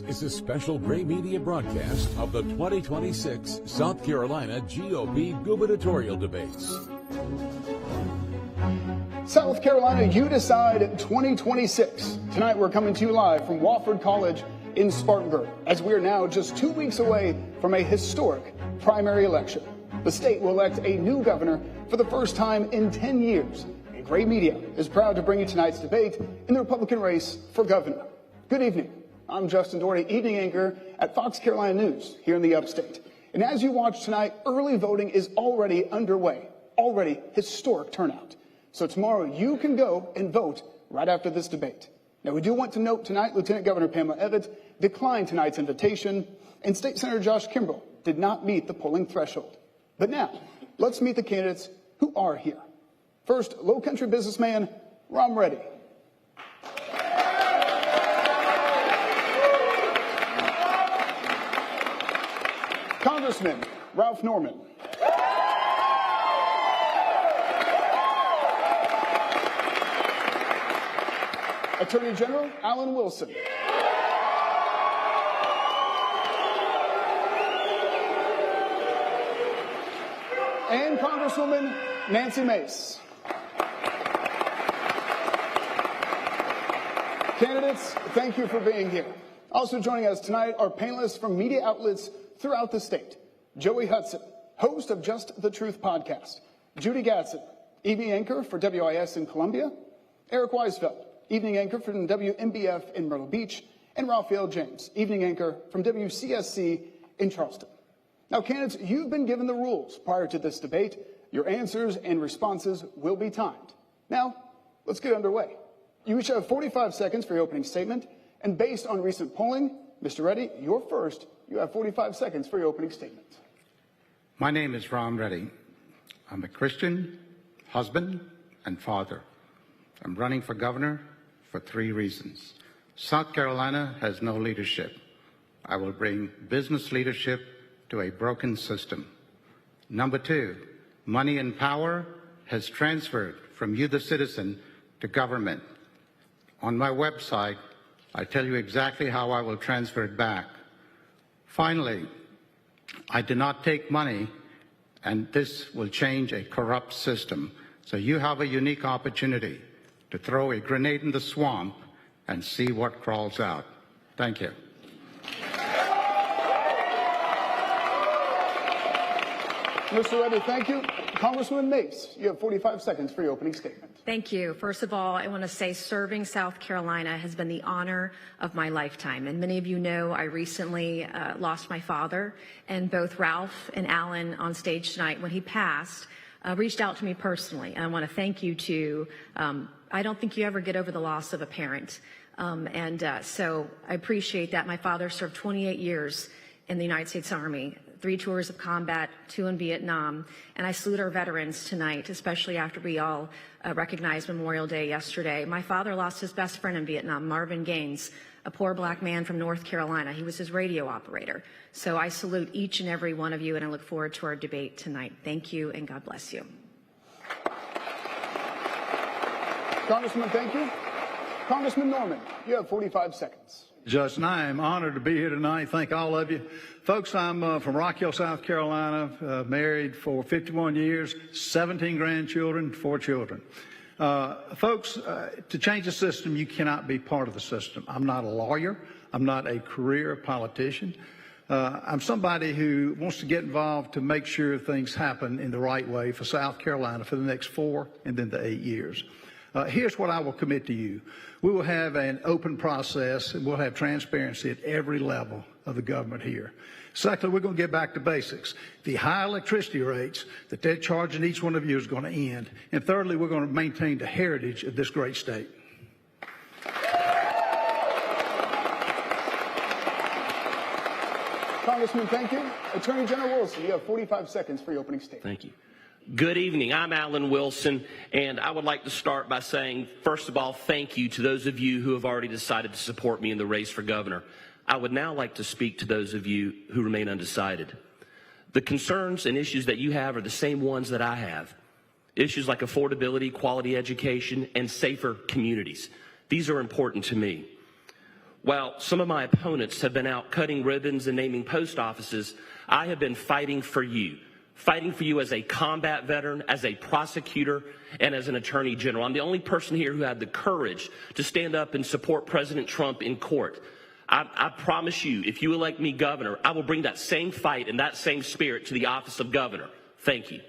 is a special Gray Media broadcast of the 2026 South Carolina GOP Gubernatorial debates. South Carolina, you decide 2026. Tonight we're coming to you live from Wofford College in Spartanburg, as we are now just 2 weeks away from a historic primary election. The state will elect a new governor for the first time in 10 years. And Gray Media is proud to bring you tonight's debate in the Republican race for governor. Good evening. I'm Justin Doherty, evening anchor at Fox Carolina News here in the upstate. And as you watch tonight, early voting is already underway. Already historic turnout. So tomorrow you can go and vote right after this debate. Now we do want to note tonight Lieutenant Governor Pamela Evans declined tonight's invitation, and State Senator Josh Kimbrell did not meet the polling threshold. But now, let's meet the candidates who are here. First, Low Country businessman Rom Reddy. Congressman Ralph Norman. Attorney General Alan Wilson. And Congresswoman Nancy Mace. Candidates, thank you for being here. Also joining us tonight are panelists from media outlets throughout the state. Joey Hudson, host of Just the Truth podcast. Judy Gadsden, evening anchor for WIS in Columbia. Eric Weisfeld, evening anchor from WMBF in Myrtle Beach. And Raphael James, evening anchor from WCSC in Charleston. Now, candidates, you've been given the rules prior to this debate. Your answers and responses will be timed. Now, let's get underway. You each have 45 seconds for your opening statement. And based on recent polling, Mr. Reddy, you're first. You have 45 seconds for your opening statement. My name is Rom Reddy. I'm a Christian, husband, and father. I'm running for governor for 3 reasons. South Carolina has no leadership. I will bring business leadership to a broken system. Number 2, money and power has transferred from you, the citizen, to government. On my website, I tell you exactly how I will transfer it back. Finally, I do not take money, and this will change a corrupt system. So you have a unique opportunity to throw a grenade in the swamp and see what crawls out. Thank you. Mr. Reddy, thank you. Congresswoman Mace, you have 45 seconds for your opening statement. Thank you. First of all, I want to say serving South Carolina has been the honor of my lifetime. And many of you know I recently lost my father, and both Ralph and Alan on stage tonight, when he passed, reached out to me personally. And I want to thank you too. I don't think you ever get over the loss of a parent. So I appreciate that. My father served 28 years in the United States Army, 3 tours of combat, 2 in Vietnam. And I salute our veterans tonight, especially after we all recognized Memorial Day yesterday. My father lost his best friend in Vietnam, Marvin Gaines, a poor black man from North Carolina. He was his radio operator. So I salute each and every one of you, and I look forward to our debate tonight. Thank you, and God bless you. Congressman, thank you. Congressman Norman, you have 45 seconds. Justin, I am honored to be here tonight. Thank all of you. Folks, I'm from Rock Hill, South Carolina, married for 51 years, 17 grandchildren, 4 children. Folks, to change the system, you cannot be part of the system. I'm not a lawyer. I'm not a career politician. I'm somebody who wants to get involved to make sure things happen in the right way for South Carolina for the next 4 and then the 8 years. Here's what I will commit to you. We will have an open process, and we'll have transparency at every level of the government here. Secondly, we're going to get back to basics. The high electricity rates that they're charging each one of you is going to end. And thirdly, we're going to maintain the heritage of this great state. Congressman, thank you. Attorney General Wilson, you have 45 seconds for your opening statement. Thank you. Good evening. I'm Alan Wilson, and I would like to start by saying, first of all, thank you to those of you who have already decided to support me in the race for governor. I would now like to speak to those of you who remain undecided. The concerns and issues that you have are the same ones that I have. Issues like affordability, quality education, and safer communities. These are important to me. While some of my opponents have been out cutting ribbons and naming post offices, I have been fighting for you as a combat veteran, as a prosecutor, and as an attorney general. I'm the only person here who had the courage to stand up and support President Trump in court. I promise you, if you elect me governor, I will bring that same fight and that same spirit to the office of governor. Thank you.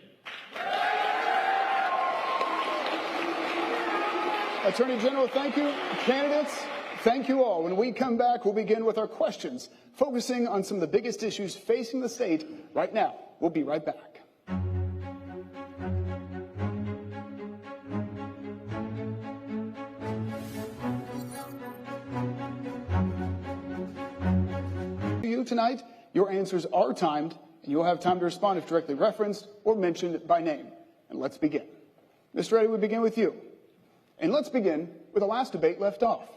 Attorney General, thank you. Candidates, thank you all. When we come back, we'll begin with our questions, focusing on some of the biggest issues facing the state right now. We'll be right back. You tonight, your answers are timed, and you'll have time to respond if directly referenced or mentioned by name. And let's begin. Mr. Reddy, we begin with you. And let's begin with the last debate left off.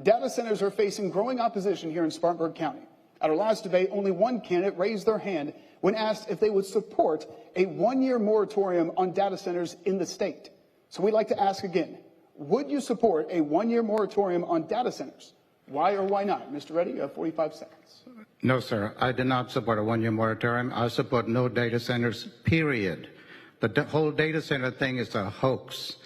Data centers are facing growing opposition here in Spartanburg County. At our last debate, only one candidate raised their hand when asked if they would support a one-year moratorium on data centers in the state. So we'd like to ask again, would you support a one-year moratorium on data centers? Why or why not? Mr. Reddy, you have 45 seconds. No, sir. I do not support a one-year moratorium. I support no data centers, period. The whole data center thing is a hoax.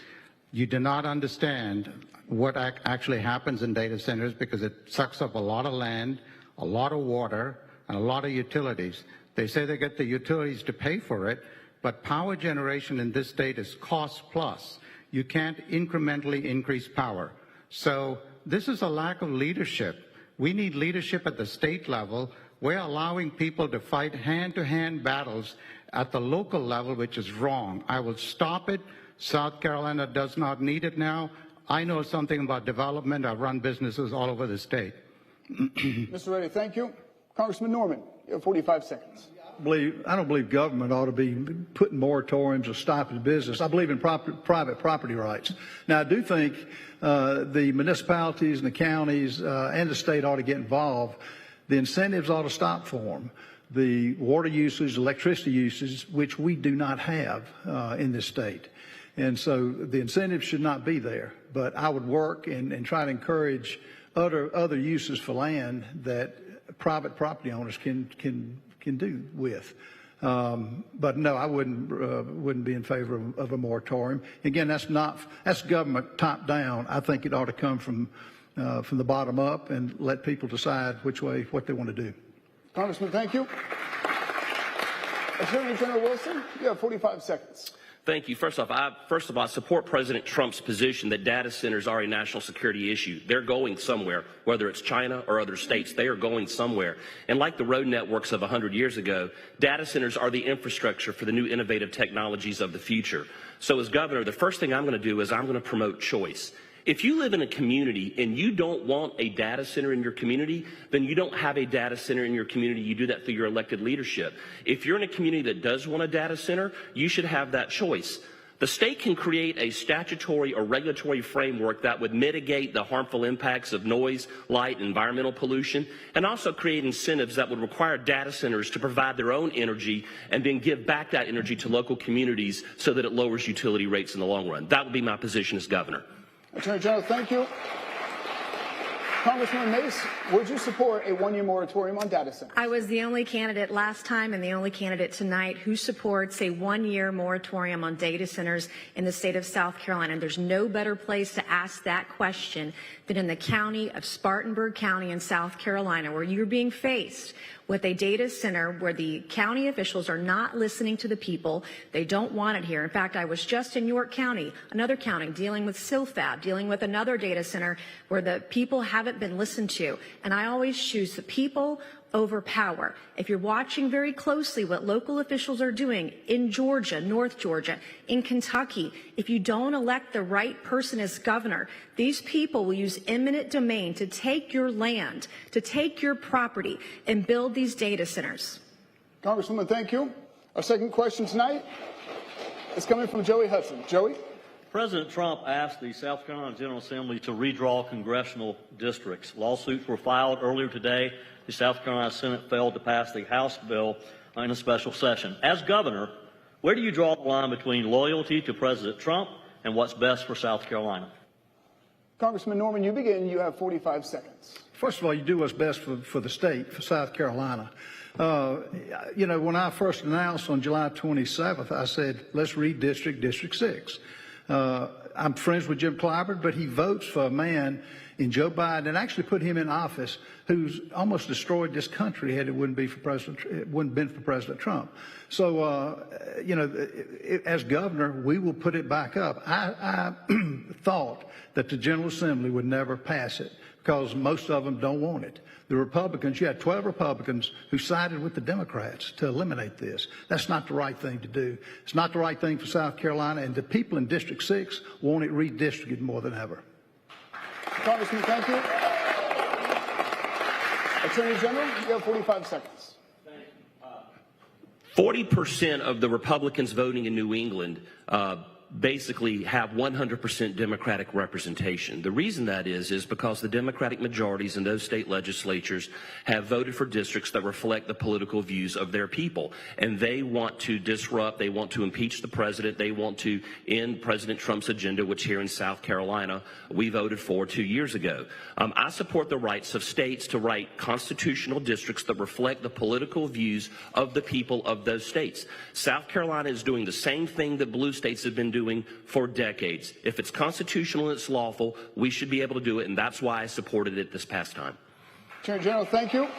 You do not understand what actually happens in data centers because it sucks up a lot of land, a lot of water, and a lot of utilities. They say they get the utilities to pay for it, but power generation in this state is cost plus. You can't incrementally increase power. So this is a lack of leadership. We need leadership at the state level. We're allowing people to fight hand-to-hand battles at the local level, which is wrong. I will stop it. South Carolina does not need it now. I know something about development. I've run businesses all over the state. Mr. Reddy, thank you. Congressman Norman, you have 45 seconds. I don't believe government ought to be putting moratoriums or stopping business. I believe in private property rights. Now, I do think the municipalities and the counties and the state ought to get involved. The incentives ought to stop for them. The water usage, electricity usage, which we do not have in this state. And so the incentives should not be there. But I would work and try to encourage other uses for land that private property owners can do with. But no, I wouldn't be in favor of a moratorium. Again, that's government top down. I think it ought to come from the bottom up and let people decide what they want to do. Congressman, thank you. Attorney General Wilson, you have 45 seconds. Thank you. First of all, I support President Trump's position that data centers are a national security issue. They're going somewhere, whether it's China or other states. They are going somewhere. And like the road networks of 100 years ago, data centers are the infrastructure for the new innovative technologies of the future. So as governor, the first thing I'm going to do is I'm going to promote choice. If you live in a community and you don't want a data center in your community, then you don't have a data center in your community. You do that through your elected leadership. If you're in a community that does want a data center, you should have that choice. The state can create a statutory or regulatory framework that would mitigate the harmful impacts of noise, light, and environmental pollution, and also create incentives that would require data centers to provide their own energy and then give back that energy to local communities so that it lowers utility rates in the long run. That would be my position as governor. Attorney General, thank you. Congressman Mace, would you support a one-year moratorium on data centers? I was the only candidate last time and the only candidate tonight who supports a one-year moratorium on data centers in the state of South Carolina. And there's no better place to ask that question than in the county of Spartanburg County in South Carolina, where you're being faced with a data center where the county officials are not listening to the people. They don't want it here. In fact, I was just in York County, another county, dealing with Silfab, dealing with another data center where the people haven't been listened to. And I always choose the people over power. If you're watching very closely what local officials are doing in Georgia, North Georgia, in Kentucky, if you don't elect the right person as governor, these people will use eminent domain to take your land, to take your property, and build these data centers. Congresswoman, thank you. Our second question tonight is coming from Joey Hudson. Joey? President Trump asked the South Carolina General Assembly to redraw congressional districts. Lawsuits were filed earlier today. The South Carolina Senate failed to pass the House bill in a special session. As governor, where do you draw the line between loyalty to President Trump and what's best for South Carolina? Congressman Norman, you begin. You have 45 seconds. First of all, you do what's best for the state, for South Carolina. You know, when I first announced on July 27th, I said, let's redistrict District 6. I'm friends with Jim Clyburn, but he votes for a man in Joe Biden and actually put him in office who's almost destroyed this country had it wouldn't been for President Trump. So, you know, as governor, we will put it back up. I thought that the General Assembly would never pass it because most of them don't want it. The Republicans, you had 12 Republicans who sided with the Democrats to eliminate this. That's not the right thing to do. It's not the right thing for South Carolina, and the people in District 6 want it redistricted more than ever. Congressman, thank you. Attorney General, you have 45 seconds. 40% of the Republicans voting in New England basically have 100% Democratic representation. The reason that is because the Democratic majorities in those state legislatures have voted for districts that reflect the political views of their people. And they want to disrupt, they want to impeach the president, they want to end President Trump's agenda, which here in South Carolina we voted for 2 years ago. I support the rights of states to write constitutional districts that reflect the political views of the people of those states. South Carolina is doing the same thing that blue states have been doing for decades. If it's constitutional and it's lawful, we should be able to do it, and that's why I supported it this past time. Attorney General, thank you.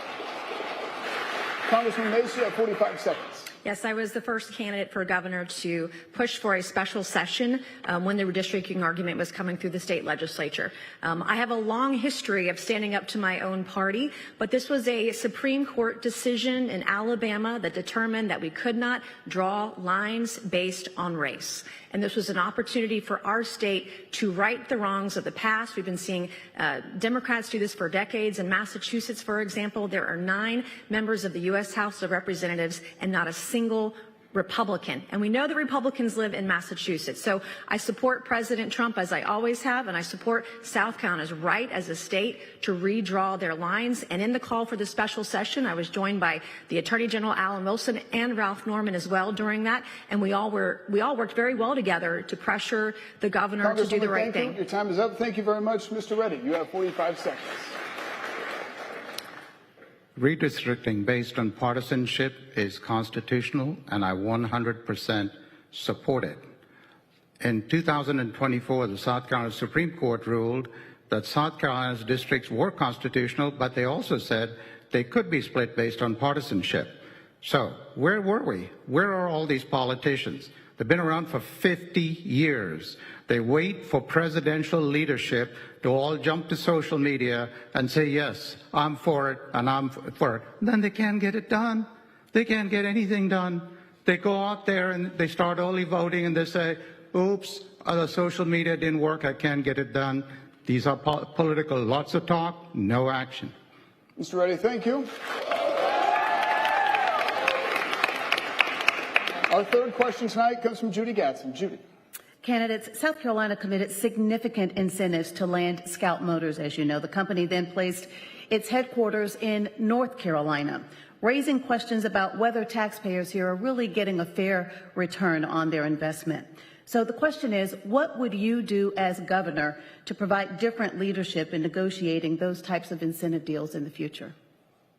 Congressman Mace, you have 45 seconds. Yes, I was the first candidate for governor to push for a special session when the redistricting argument was coming through the state legislature. I have a long history of standing up to my own party, but this was a Supreme Court decision in Alabama that determined that we could not draw lines based on race. And this was an opportunity for our state to right the wrongs of the past. We've been seeing Democrats do this for decades. In Massachusetts, for example, there are 9 members of the U.S. House of Representatives and not a single Republican. And we know that Republicans live in Massachusetts. So I support President Trump, as I always have, and I support South Carolina's right as a state to redraw their lines. And in the call for the special session, I was joined by the Attorney General Alan Wilson and Ralph Norman as well during that. And we all worked very well together to pressure the governor to do the right thing. Your time is up. Thank you very much, Mr. Reddy. You have 45 seconds. Redistricting based on partisanship is constitutional, and I 100% support it. In 2024, the South Carolina Supreme Court ruled that South Carolina's districts were constitutional, but they also said they could be split based on partisanship. So where were we? Where are all these politicians? They've been around for 50 years. They wait for presidential leadership to all jump to social media and say, yes, I'm for it and I'm for it. And then they can't get it done. They can't get anything done. They go out there and they start early voting and they say, oops, the social media didn't work. I can't get it done. These are political. Lots of talk, no action. Mr. Reddy, thank you. Our third question tonight comes from Judy Gatson. Judy. Candidates, South Carolina committed significant incentives to land Scout Motors, as you know. The company then placed its headquarters in North Carolina, raising questions about whether taxpayers here are really getting a fair return on their investment. So the question is, what would you do as governor to provide different leadership in negotiating those types of incentive deals in the future?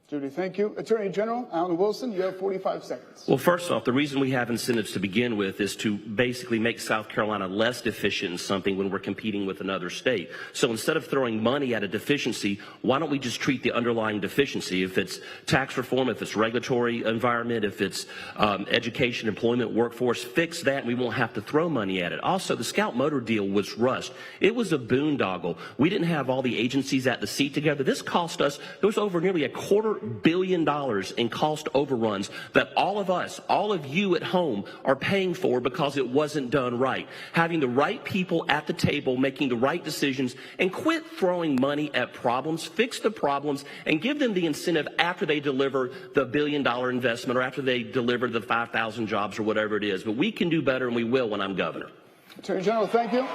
Judy, thank you. Attorney General Alan Wilson, you have 45 seconds. Well, first off, the reason we have incentives to begin with is to basically make South Carolina less deficient in something when we're competing with another state. So instead of throwing money at a deficiency, why don't we just treat the underlying deficiency? If it's tax reform, if it's regulatory environment, if it's education, employment, workforce, fix that and we won't have to throw money at it. Also, the Scout Motor deal was rushed. It was a boondoggle. We didn't have all the agencies at the seat together. This cost us, there was over nearly $250 million in cost overruns that all of us, all of you at home are paying for because it wasn't done right. Having the right people at the table, making the right decisions, and quit throwing money at problems, fix the problems, and give them the incentive after they deliver the $1 billion investment or after they deliver the 5,000 jobs or whatever it is. But we can do better, and we will when I'm governor. Attorney General, thank you.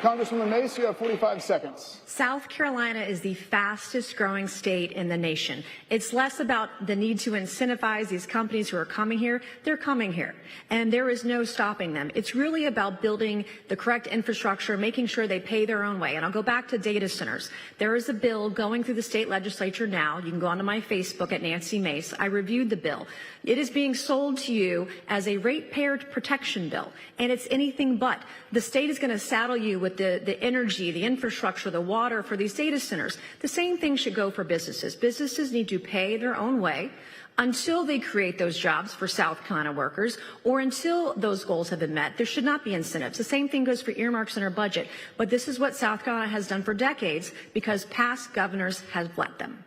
Congresswoman Mace, you have 45 seconds. South Carolina is the fastest growing state in the nation. It's less about the need to incentivize these companies who are coming here. They're coming here, and there is no stopping them. It's really about building the correct infrastructure, making sure they pay their own way. And I'll go back to data centers. There is a bill going through the state legislature now. You can go onto my Facebook at Nancy Mace. I reviewed the bill. It is being sold to you as a ratepayer protection bill, and it's anything but. The state is going to saddle you with the energy, the infrastructure, the water for these data centers. The same thing should go for businesses. Businesses need to pay their own way until they create those jobs for South Carolina workers, or until those goals have been met. There should not be incentives. The same thing goes for earmarks in our budget. But this is what South Carolina has done for decades because past governors have let them.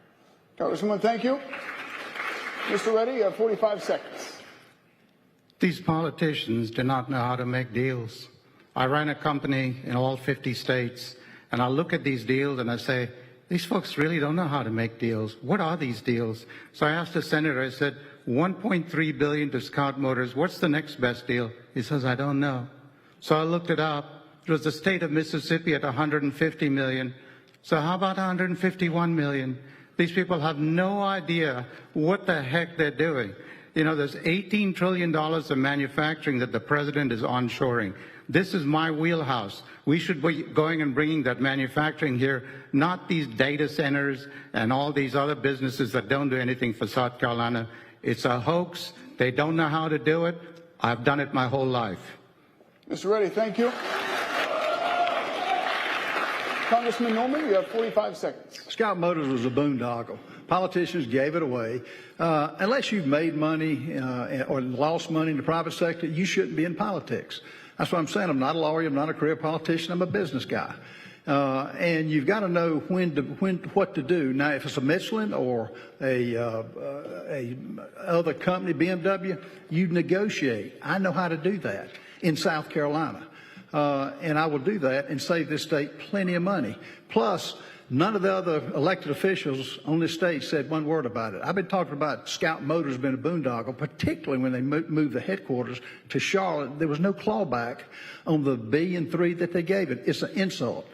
Congresswoman, thank you. Mr. Reddy, you have 45 seconds. These politicians do not know how to make deals. I ran a company in all 50 states, and I look at these deals and I say, these folks really don't know how to make deals. What are these deals? So I asked the senator, I said, $1.3 billion to Scout Motors. What's the next best deal? He says, I don't know. So I looked it up. It was the state of Mississippi at $150 million. So how about $151 million? These people have no idea what the heck they're doing. You know, there's $18 trillion of manufacturing that the president is onshoring. This is my wheelhouse. We should be going and bringing that manufacturing here, not these data centers and all these other businesses that don't do anything for South Carolina. It's a hoax. They don't know how to do it. I've done it my whole life. Mr. Reddy, thank you. Congressman Norman, you have 45 seconds. Scout Motors was a boondoggle. Politicians gave it away. Unless you've made money or lost money in the private sector, you shouldn't be in politics. That's what I'm saying. I'm not a lawyer. I'm not a career politician. I'm a business guy. And you've got to know what to do. Now, if it's a Michelin or a other company, BMW, you negotiate. I know how to do that in South Carolina. And I will do that and save this state plenty of money. Plus, none of the other elected officials on this state said one word about it. I've been talking about Scout Motors being a boondoggle, particularly when they moved the headquarters to Charlotte. There was no clawback on the $1.3 billion that they gave it. It's an insult.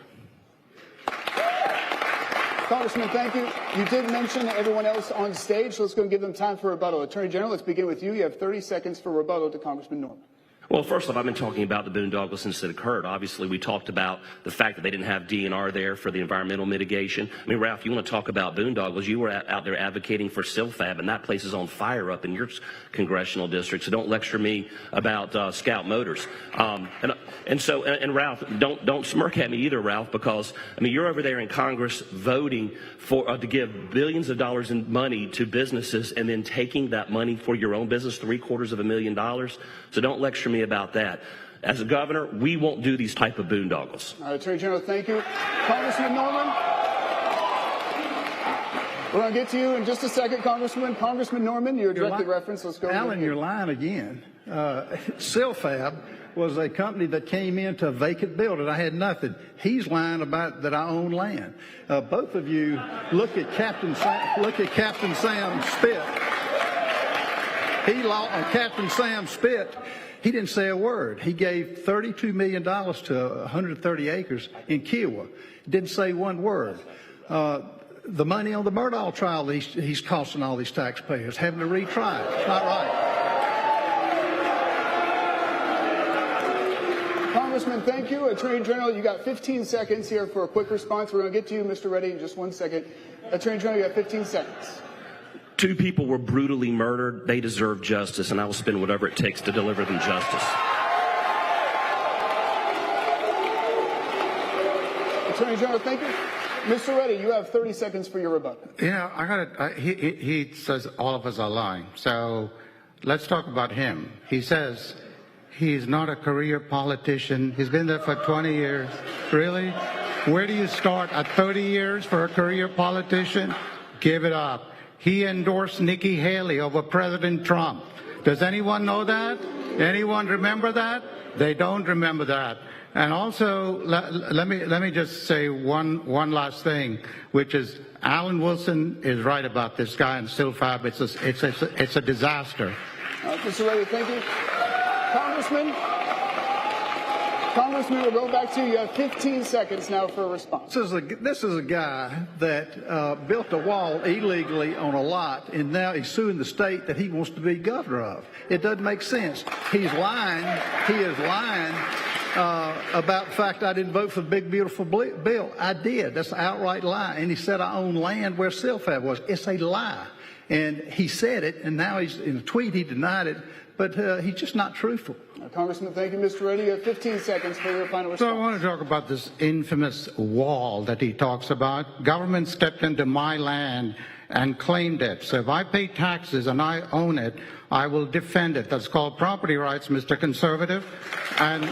Congressman, thank you. You did mention everyone else on stage, so let's go and give them time for rebuttal. Attorney General, let's begin with you. You have 30 seconds for rebuttal to Congressman Norman. Well, first off, I've been talking about the boondoggle since it occurred. Obviously, we talked about the fact that they didn't have DNR there for the environmental mitigation. I mean, Ralph, you want to talk about boondoggles? You were out there advocating for SILFAB, and that place is on fire up in your congressional district. So don't lecture me about Scout Motors. And Ralph, don't smirk at me either, Ralph, because I mean you're over there in Congress voting for to give billions of dollars in money to businesses, and then taking that money for your own business, $750,000. So don't lecture me about that. As a governor, we won't do these type of boondoggles. All right, Attorney General, thank you. Congressman Norman, we're going to get to you in just a second, Congressman. Congressman Norman, your directed reference. Let's go. Alan, you're lying again. SILFAB was a company that came into a vacant building. I had nothing. He's lying about that I own land. Both of you look at Captain Sam Spit. Captain Sam Spit, he didn't say a word. He gave $32 million to 130 acres in Kiowa. Didn't say one word. The money on the Murdaugh trial, he's costing all these taxpayers, having to retry it. It's not right. Congressman, thank you. Attorney General, you got 15 seconds here for a quick response. We're going to get to you, Mr. Reddy, in just 1 second. Attorney General, you got 15 seconds. 2 people were brutally murdered. They deserve justice, and I will spend whatever it takes to deliver them justice. Attorney General, thank you. Mr. Reddy, you have 30 seconds for your rebuttal. Yeah, he says all of us are lying. So let's talk about him. He says he's not a career politician. He's been there for 20 years. Really? Where do you start? At 30 years for a career politician? Give it up. He endorsed Nikki Haley over President Trump. Does anyone know that? Anyone remember that? They don't remember that. And also, let me just say one last thing, which is Alan Wilson is right about this guy in SILFAB. It's a disaster. Mr. Reddy, thank you. Congressman, Congressman, we'll go back to you. You have 15 seconds now for a response. This is a guy that built a wall illegally on a lot, and now he's suing the state that he wants to be governor of. It doesn't make sense. He's lying. He is lying about the fact I didn't vote for the big, beautiful bill. I did. That's an outright lie. And he said I own land where Silfab was. It's a lie. And he said it, and now he's in a tweet he denied it, but he's just not truthful. Congressman, thank you, Mr. Reddy. You have 15 seconds for your final response. So I want to talk about this infamous wall that he talks about. Government stepped into my land and claimed it. So if I pay taxes and I own it, I will defend it. That's called property rights, Mr. Conservative. And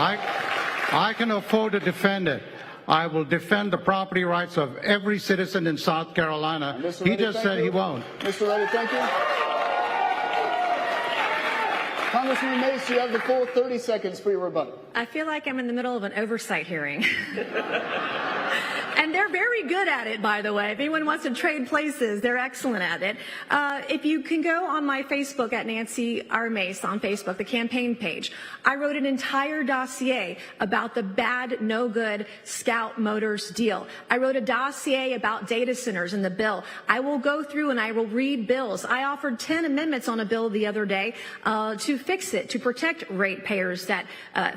I can afford to defend it. I will defend the property rights of every citizen in South Carolina. He just said he won't. Mr. Reddy, thank you. Congressman Mace, you have the full 30 seconds for your rebuttal. I feel like I'm in the middle of an oversight hearing. And they're very good at it, by the way. If anyone wants to trade places, they're excellent at it. If you can go on my Facebook at Nancy R. Mace on Facebook, the campaign page, I wrote an entire dossier about the bad, no good Scout Motors deal. I wrote a dossier about data centers in the bill. I will go through and I will read bills. I offered 10 amendments on a bill the other day to fix it, to protect ratepayers that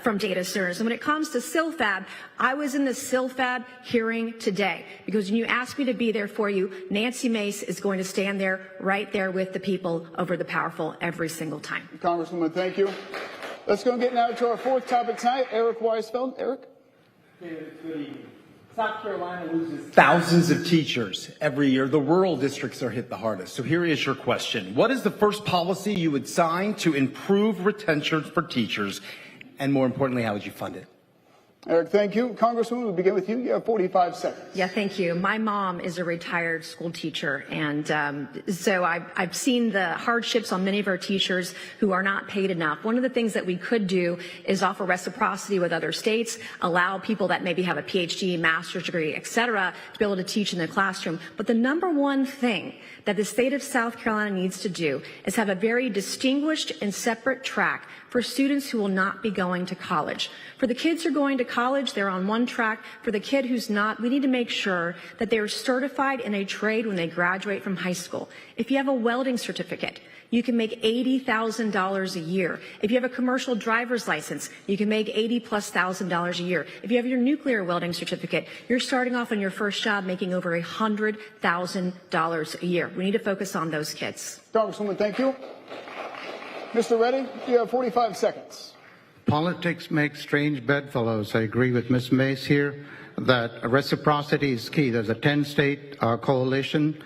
from data centers. And when it comes to Silfab, I was in the Silfab hearing today because when you asked me to be there for you, Nancy Mace is going to stand there, right there with the people over the powerful every single time. Congresswoman, thank you. Let's go and get now to our fourth topic tonight. Eric Weisfeld. Eric? Good evening. South Carolina loses thousands of teachers every year. The rural districts are hit the hardest. So here is your question. What is the first policy you would sign to improve retention for teachers? And more importantly, how would you fund it? Eric, thank you. Congresswoman, we'll begin with you. You have 45 seconds. Yeah, thank you. My mom is a retired school teacher, and so I've seen the hardships on many of our teachers who are not paid enough. One of the things that we could do is offer reciprocity with other states, allow people that maybe have a PhD, master's degree, et cetera, to be able to teach in the classroom. But the number one thing that the state of South Carolina needs to do is have a very distinguished and separate track for students who will not be going to college. For the kids who are going to college, they're on one track. For the kid who's not, we need to make sure that they are certified in a trade when they graduate from high school. If you have a welding certificate, you can make $80,000 a year. If you have a commercial driver's license, you can make $80,000+ a year. If you have your nuclear welding certificate, you're starting off on your first job making over $100,000 a year. We need to focus on those kids. Congresswoman, thank you. Mr. Reddy, you have 45 seconds. Politics makes strange bedfellows. I agree with Ms. Mace here that reciprocity is key. There's a 10-state coalition.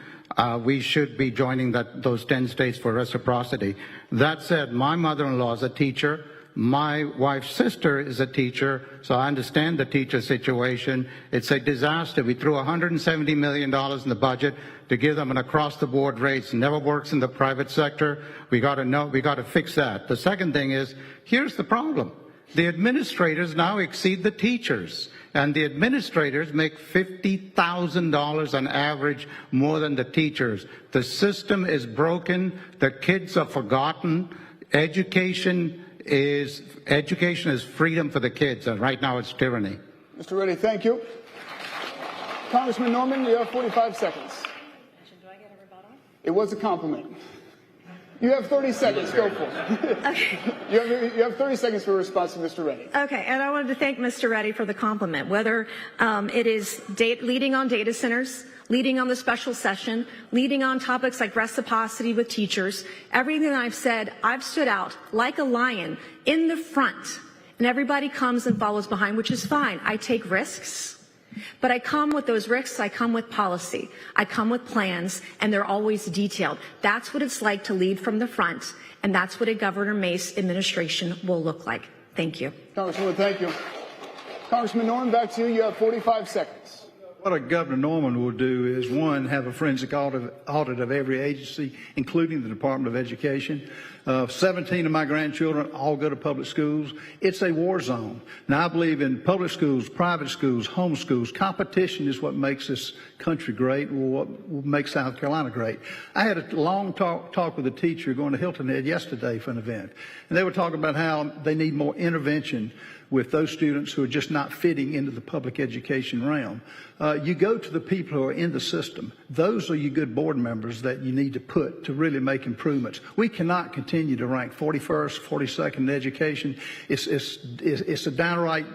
We should be joining those 10 states for reciprocity. That said, my mother-in-law is a teacher. My wife's sister is a teacher, so I understand the teacher situation. It's a disaster. We threw $170 million in the budget to give them an across-the-board raise. Never works in the private sector. We got to fix that. The second thing is, here's the problem. The administrators now exceed the teachers, and the administrators make $50,000 on average more than the teachers. The system is broken. The kids are forgotten. Education is freedom for the kids, and right now it's tyranny. Mr. Reddy, thank you. Congressman Norman, you have 45 seconds. Do I get a rebuttal? It was a compliment. You have 30 seconds. Go for it. Okay. You have 30 seconds for a response to Mr. Reddy. Okay, and I wanted to thank Mr. Reddy for the compliment, whether it is leading on data centers, leading on the special session, leading on topics like reciprocity with teachers. Everything I've said, I've stood out like a lion in the front, and everybody comes and follows behind, which is fine. I take risks. But I come with those risks, I come with policy, I come with plans, and they're always detailed. That's what it's like to lead from the front, and that's what a Governor Mace administration will look like. Thank you. Congresswoman, thank you. Congressman Norman, back to you. You have 45 seconds. What Governor Norman will do is, one, have a forensic audit of every agency, including the Department of Education. 17 of my grandchildren all go to public schools. It's a war zone. Now, I believe in public schools, private schools, home schools. Competition is what makes this country great, what makes South Carolina great. I had a long talk with a teacher going to Hilton Head yesterday for an event, and they were talking about how they need more intervention with those students who are just not fitting into the public education realm. You go to the people who are in the system. Those are your good board members that you need to put to really make improvements. We cannot continue to rank 41st, 42nd in education. It's a downright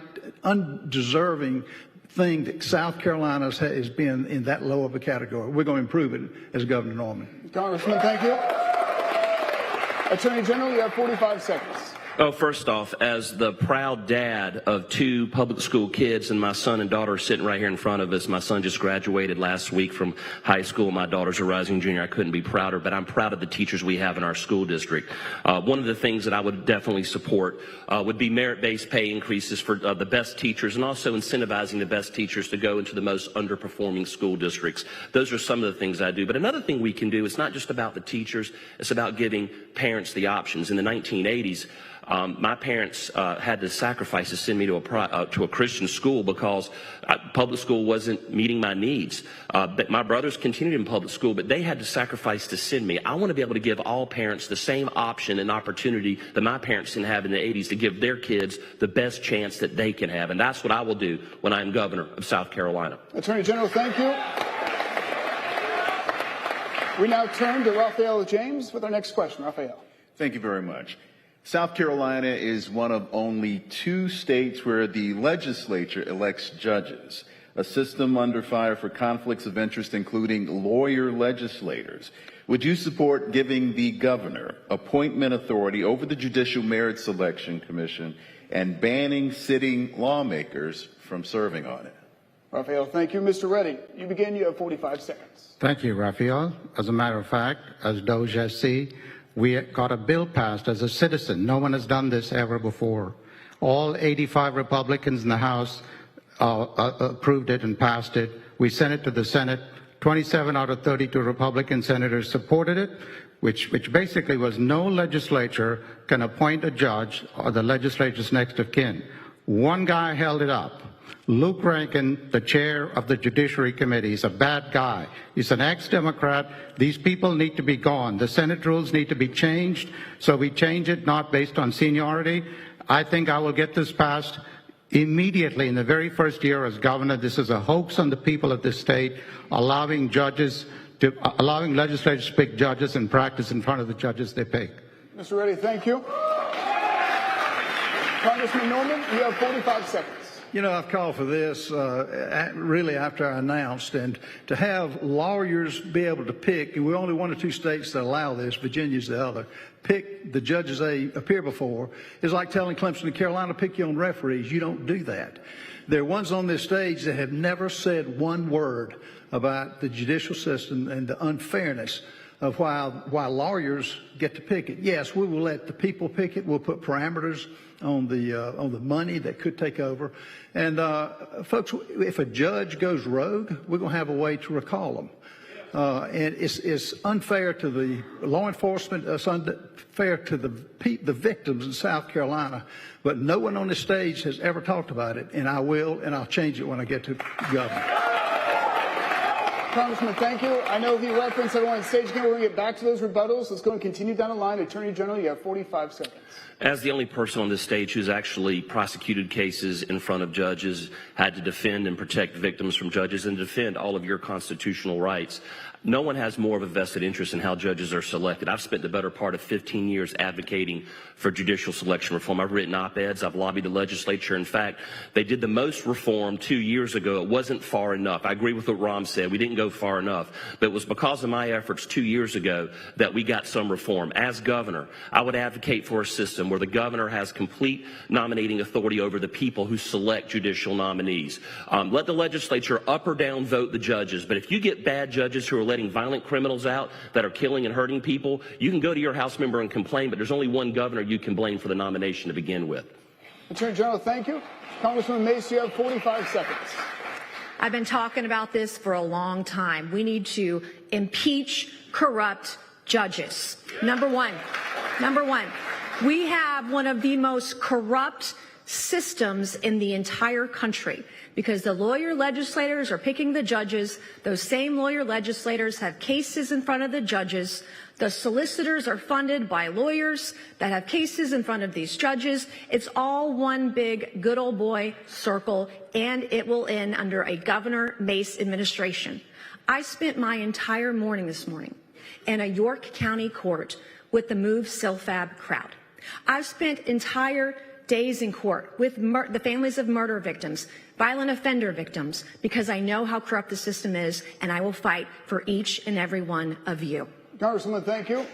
undeserving thing that South Carolina has been in that low of a category. We're going to improve it as Governor Norman. Congressman, thank you. Attorney General, you have 45 seconds. Oh, first off, as the proud dad of 2 public school kids, and my son and daughter are sitting right here in front of us. My son just graduated last week from high school. My daughter's a rising junior. I couldn't be prouder, but I'm proud of the teachers we have in our school district. One of the things that I would definitely support would be merit-based pay increases for the best teachers, and also incentivizing the best teachers to go into the most underperforming school districts. Those are some of the things I do. But another thing we can do, it's not just about the teachers, it's about giving parents the options. In the 1980s, my parents had to sacrifice to send me to a Christian school because public school wasn't meeting my needs. But my brothers continued in public school, but they had to sacrifice to send me. I want to be able to give all parents the same option and opportunity that my parents didn't have in the 80s to give their kids the best chance that they can have. And that's what I will do when I'm governor of South Carolina. Attorney General, thank you. We now turn to Raphael James with our next question. Raphael. Thank you very much. South Carolina is one of only 2 states where the legislature elects judges, a system under fire for conflicts of interest, including lawyer legislators. Would you support giving the governor appointment authority over the Judicial Merit Selection Commission and banning sitting lawmakers from serving on it? Raphael, thank you. Mr. Reddy, you begin. You have 45 seconds. Thank you, Raphael. As a matter of fact, as Doge has said, we got a bill passed as a citizen. No one has done this ever before. All 85 Republicans in the House approved it and passed it. We sent it to the Senate. 27 out of 32 Republican senators supported it, which basically was no legislature can appoint a judge or the legislature's next of kin. One guy held it up. Luke Rankin, the chair of the Judiciary Committee, is a bad guy. He's an ex-Democrat. These people need to be gone. The Senate rules need to be changed, so we change it not based on seniority. I think I will get this passed immediately in the very first year as governor. This is a hoax on the people of this state, allowing legislators to pick judges and practice in front of the judges they pick. Mr. Reddy, thank you. Congressman Norman, you have 45 seconds. You know, I've called for this really after I announced, and to have lawyers be able to pick, and we're only 1 or 2 states that allow this, Virginia's the other, pick the judges they appear before, is like telling Clemson and Carolina, pick your own referees. You don't do that. There are ones on this stage that have never said one word about the judicial system and the unfairness of why lawyers get to pick it. Yes, we will let the people pick it. We'll put parameters on the money that could take over. And folks, if a judge goes rogue, we're going to have a way to recall them. And it's unfair to the law enforcement. It's unfair to the victims in South Carolina. But no one on this stage has ever talked about it, and I will, and I'll change it when I get to governor. Congressman, thank you. I know he referenced everyone on stage again. We're going to get back to those rebuttals. Let's go and continue down the line. Attorney General, you have 45 seconds. As the only person on this stage who's actually prosecuted cases in front of judges, had to defend and protect victims from judges, and defend all of your constitutional rights, no one has more of a vested interest in how judges are selected. I've spent the better part of 15 years advocating for judicial selection reform. I've written op-eds. I've lobbied the legislature. In fact, they did the most reform 2 years ago. It wasn't far enough. I agree with what Rom said. We didn't go far enough. But it was because of my efforts 2 years ago that we got some reform. As governor, I would advocate for a system where the governor has complete nominating authority over the people who select judicial nominees. Let the legislature up or down vote the judges. But if you get bad judges who are letting violent criminals out that are killing and hurting people, you can go to your House member and complain, but there's only one governor you can blame for the nomination to begin with. Attorney General, thank you. Congressman Mace, you have 45 seconds. I've been talking about this for a long time. We need to impeach corrupt judges. Number one, we have one of the most corrupt systems in the entire country because the lawyer legislators are picking the judges. Those same lawyer legislators have cases in front of the judges. The solicitors are funded by lawyers that have cases in front of these judges. It's all one big good old boy circle, and it will end under a Governor Mace administration. I spent my entire morning this morning in a York County court with the Move Silfab crowd. I've spent entire days in court with the families of murder victims, violent offender victims, because I know how corrupt the system is, and I will fight for each and every one of you. Congresswoman, thank you.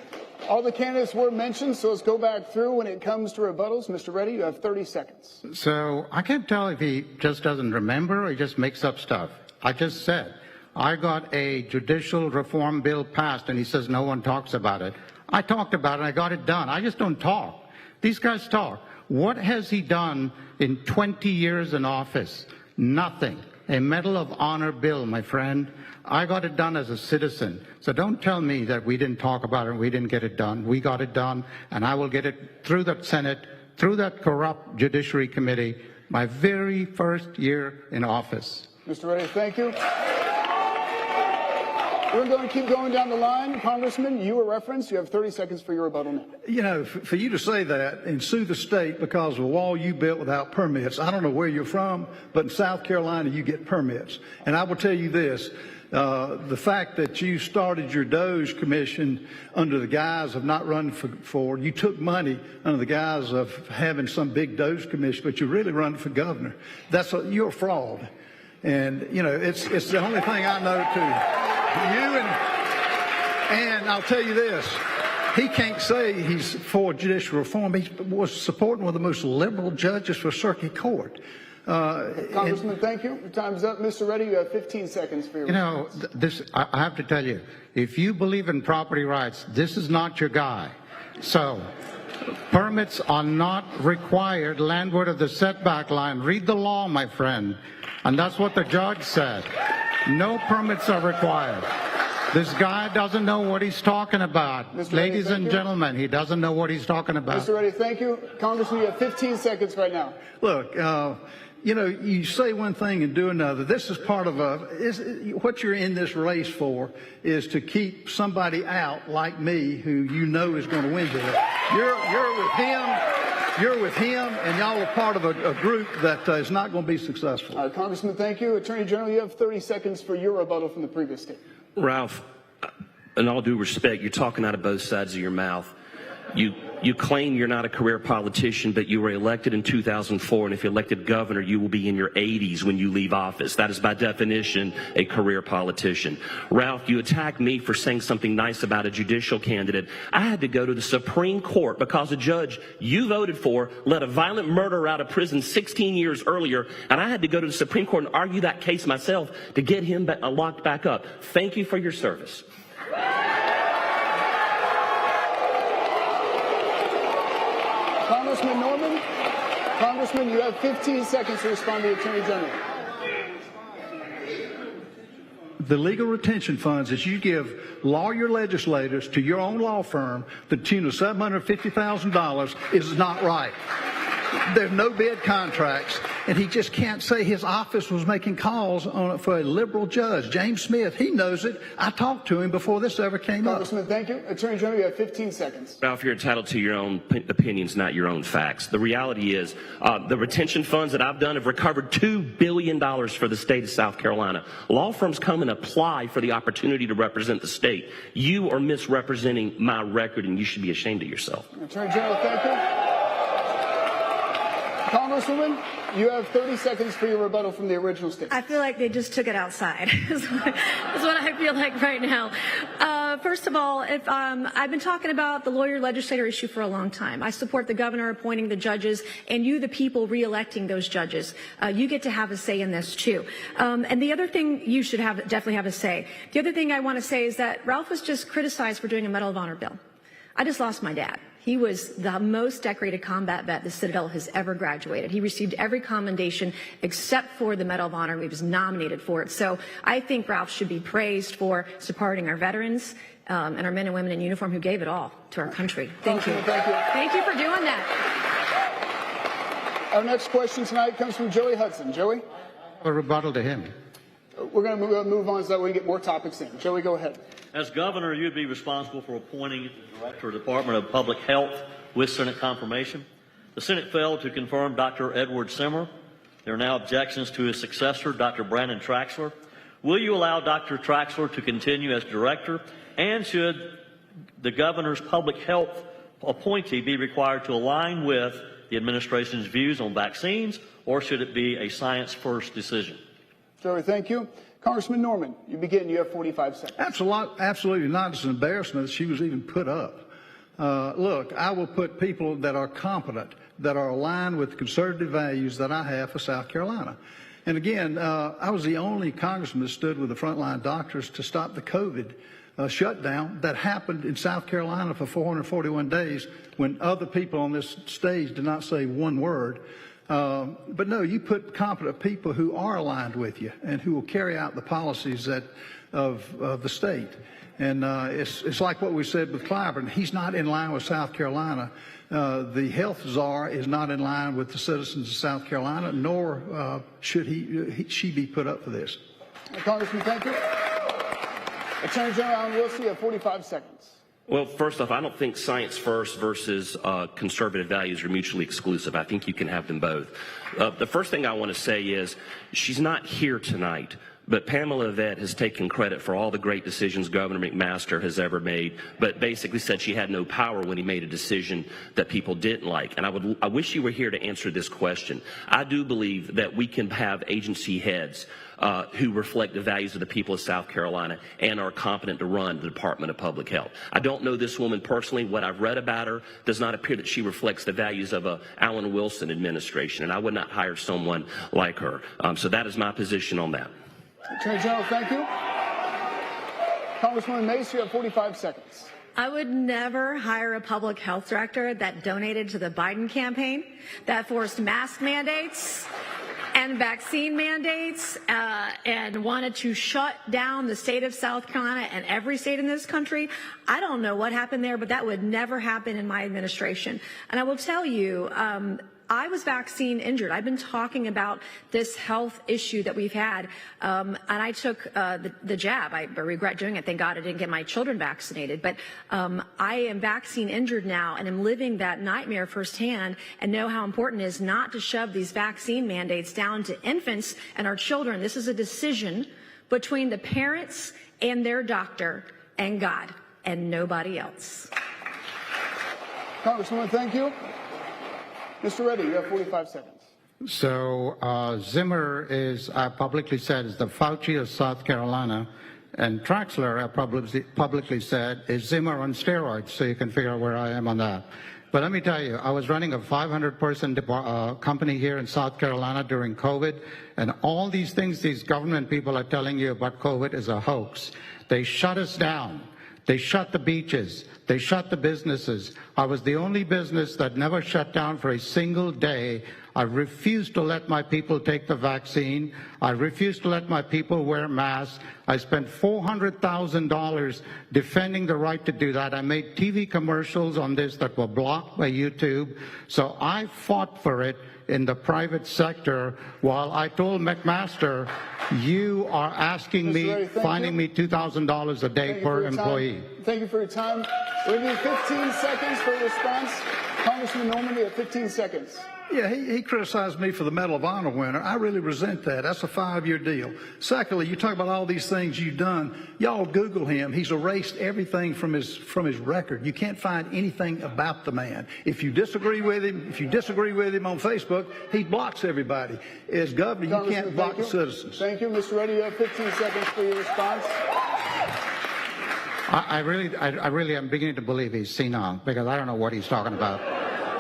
All the candidates were mentioned, so let's go back through when it comes to rebuttals. Mr. Reddy, you have 30 seconds. So I can't tell if he just doesn't remember or he just makes up stuff. I just said I got a judicial reform bill passed, and he says no one talks about it. I talked about it, and I got it done. I just don't talk. These guys talk. What has he done in 20 years in office? Nothing. A Medal of Honor bill, my friend. I got it done as a citizen. So don't tell me that we didn't talk about it and we didn't get it done. We got it done, and I will get it through the Senate, through that corrupt Judiciary Committee, my very first year in office. Mr. Reddy, thank you. We're going to keep going down the line. Congressman, you were referenced. You have 30 seconds for your rebuttal now. You know, for you to say that and sue the state because of a wall you built without permits, I don't know where you're from, but in South Carolina you get permits. And I will tell you this, the fact that you started your Doge Commission under the guise of not running for you took money under the guise of having some big Doge Commission, but you're really running for governor. You're a fraud. And, you know, it's the only thing I know too. And I'll tell you this, he can't say he's for judicial reform. He was supporting one of the most liberal judges for circuit court. Congressman, thank you. Your time's up. Mr. Reddy, you have 15 seconds for your response. I have to tell you, if you believe in property rights, this is not your guy. So permits are not required landward of the setback line. Read the law, my friend. And that's what the judge said. No permits are required. This guy doesn't know what he's talking about. Ladies and gentlemen, he doesn't know what he's talking about. Mr. Reddy, thank you. Congressman, you have 15 seconds right now. Look, you know, you say one thing and do another. This is part of what you're in this race for is to keep somebody out like me who you know is going to win this. You're with him. You're with him, and y'all are part of a group that is not going to be successful. All right, Congressman, thank you. Attorney General, you have 30 seconds for your rebuttal from the previous statement. Ralph, in all due respect, you're talking out of both sides of your mouth. You claim you're not a career politician, but you were elected in 2004, and if you're elected governor, you will be in your 80s when you leave office. That is, by definition, a career politician. Ralph, you attacked me for saying something nice about a judicial candidate. I had to go to the Supreme Court because a judge you voted for let a violent murderer out of prison 16 years earlier, and I had to go to the Supreme Court and argue that case myself to get him locked back up. Thank you for your service. Congressman Norman, Congressman, you have 15 seconds to respond to the Attorney General. The legal retention funds that you give lawyer legislators to your own law firm, the tune of $750,000, is not right. There's no bid contracts, and he just can't say his office was making calls for a liberal judge. James Smith, he knows it. I talked to him before this ever came up. Congressman, thank you. Attorney General, you have 15 seconds. Ralph, you're entitled to your own opinions, not your own facts. The reality is the retention funds that I've done have recovered $2 billion for the state of South Carolina. Law firms come and apply for the opportunity to represent the state. You are misrepresenting my record, and you should be ashamed of yourself. Attorney General, thank you. Congresswoman, you have 30 seconds for your rebuttal from the original statement. I feel like they just took it outside. Is what I feel like right now. First of all, I've been talking about the lawyer-legislator issue for a long time. I support the governor appointing the judges, and you, the people, re-electing those judges. You get to have a say in this too. And the other thing you should definitely have a say. The other thing I want to say is that Ralph was just criticized for doing a Medal of Honor bill. I just lost my dad. He was the most decorated combat vet the Citadel has ever graduated. He received every commendation except for the Medal of Honor. He was nominated for it. So I think Ralph should be praised for supporting our veterans and our men and women in uniform who gave it all to our country. Thank you. Thank you. Thank you for doing that. Our next question tonight comes from Joey Hudson. Joey? A rebuttal to him. We're going to move on so that we can get more topics in. Joey, go ahead. As governor, you'd be responsible for appointing the director of the Department of Public Health with Senate confirmation. The Senate failed to confirm Dr. Edward Zimmer. There are now objections to his successor, Dr. Brandon Traxler. Will you allow Dr. Traxler to continue as director? And should the governor's public health appointee be required to align with the administration's views on vaccines, or should it be a science-first decision? Joey, thank you. Congressman Norman, you begin. You have 45 seconds. Absolutely not. It's an embarrassment that she was even put up. Look, I will put people that are competent, that are aligned with conservative values that I have for South Carolina. And again, I was the only congressman that stood with the frontline doctors to stop the COVID shutdown that happened in South Carolina for 441 days when other people on this stage did not say one word. But no, you put competent people who are aligned with you and who will carry out the policies of the state. And it's like what we said with Clyburn. He's not in line with South Carolina. The health czar is not in line with the citizens of South Carolina, nor should she be put up for this. Congressman, thank you. Attorney General Alan Wilson, you have 45 seconds. Well, first off, I don't think science first versus conservative values are mutually exclusive. I think you can have them both. The first thing I want to say is she's not here tonight, but Pamela Yvette has taken credit for all the great decisions Governor McMaster has ever made, but basically said she had no power when he made a decision that people didn't like. And I wish you were here to answer this question. I do believe that we can have agency heads who reflect the values of the people of South Carolina and are competent to run the Department of Public Health. I don't know this woman personally. What I've read about her does not appear that she reflects the values of a Alan Wilson administration, and I would not hire someone like her. So that is my position on that. Attorney General, thank you. Congresswoman Mace, you have 45 seconds. I would never hire a public health director that donated to the Biden campaign, that forced mask mandates and vaccine mandates and wanted to shut down the state of South Carolina and every state in this country. I don't know what happened there, but that would never happen in my administration. And I will tell you, I was vaccine injured. I've been talking about this health issue that we've had, and I took the jab. I regret doing it. Thank God I didn't get my children vaccinated. But I am vaccine injured now and am living that nightmare firsthand and know how important it is not to shove these vaccine mandates down to infants and our children. This is a decision between the parents and their doctor and God and nobody else. Congresswoman, thank you. Mr. Reddy, you have 45 seconds. So Zimmer is publicly said is the Fauci of South Carolina, and Traxler publicly said is Zimmer on steroids. So you can figure out where I am on that. But let me tell you, I was running a 500-person company here in South Carolina during COVID, and all these things these government people are telling you about COVID is a hoax. They shut us down. They shut the beaches. They shut the businesses. I was the only business that never shut down for a single day. I refused to let my people take the vaccine. I refused to let my people wear masks. I spent $400,000 defending the right to do that. I made TV commercials on this that were blocked by YouTube. So I fought for it in the private sector while I told McMaster, you are asking me, finding me $2,000 a day per employee. Thank you for your time. We'll give you 15 seconds for a response. Congressman Norman, you have 15 seconds. Yeah, he criticized me for the Medal of Honor winner. I really resent that. That's a 5-year deal. Secondly, you talk about all these things you've done. Y'all Google him. He's erased everything from his record. You can't find anything about the man. If you disagree with him, on Facebook, he blocks everybody. As governor, you can't block the citizens. Thank you, Mr. Reddy. You have 15 seconds for your response. I really am beginning to believe he's senile because I don't know what he's talking about.